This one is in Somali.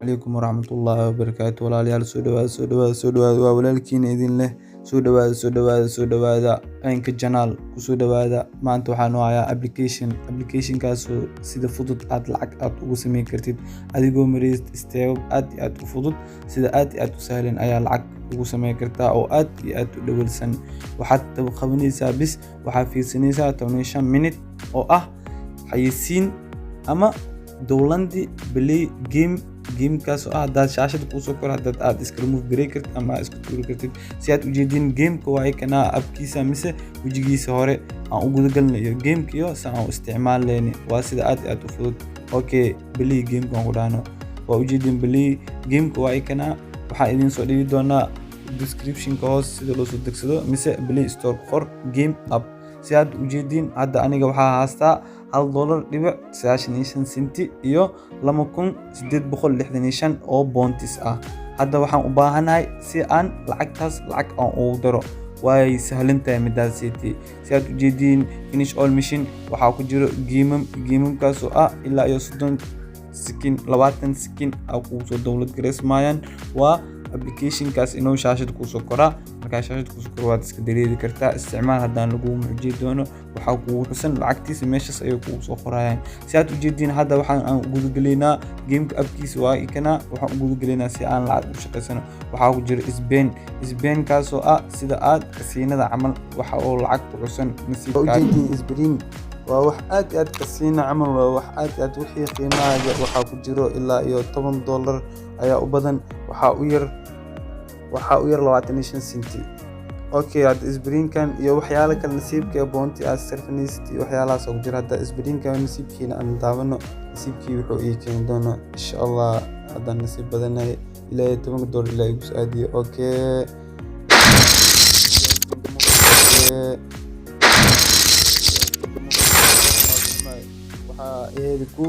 عليكم ورحمة الله وبركاته walaalyaal soo dhawaada waa walaalkiin idin leh soo dhawaada aynka janaal ku soo dhawaada maanta waxaan u hayaa applicationkaas oo sida fudud aad lacag aad ugu sameyn kartid adigoo mareysid istaagab aad u fudud sida aad u sahlan ayaa lacag ugu sameyn kartaa oo aad u dhawalsan waxaad qabanaysaa bis waxaad fiirsanaysaa 15 minute oo ah xayisiin ama dowlandi play gamekaas oo ah hadaad shaashada kusoo kor hadaad aad iska remove garay kartid ama iska tuuri kartid si aad ujeedin gameka waa kana abkiisa mise wajigiisa hore aan u gudagalnayo gameka iyo si aan u isticmaalayni waa sida aad u fudud okay play gameka aan ku dhahno waa ujeedin play gameka waa kana waxaan idin soo dhigi doonaa description-ka hoos sida loo soo degsado mise play store qor game app si aad ujeedin hadda aniga waxaa haastaa $1.95 iyo 2,865 oo bounties ah hadda waxaan u baahanahay si aan lacagtaas lacag aan ugu daro way sahlan tahay midaasiti si aad ujeedin finish all mission waxaa ku jiro geemamkaas oo ah ilaa iyo 30 second aad ku soo download gareysmayaan waa applicationkaas inuu shaashada ku soo koraa marka shaashada ku soo koro waad iska dareeri kartaa isticmaal hadaan lagu muujin doono waxa ku xusan lacagtiisa meeshas ay ku soo qorayaan si aad u jeedin hadda waxaan aan guud galeynaa gameka appkiisa waa ikana waxaan guud galeynaa si aan lacag u shaqeysano waxa ku jira isbeen kaas oo ah sida aad kasiinada camal waxa oo lacag ku xusan nasiibka isbeen waa wax aad kasiina camal waa wax aad wixii qiimaha waxa ku jiro ilaa iyo $10 ayaa u badan waxa u yar 25 senti okay hadda isbrinkan iyo waxyaalo kale nasiibka bounty as surface iyo waxyaalahaas oo jira hadda isbrinkan nasiibkiina aan daawano nasiibkii wuxuu ii keen doona insha Allah hadda nasiib badanahay ilaa $10 ilaa igu saadiyo okay waxa eed ku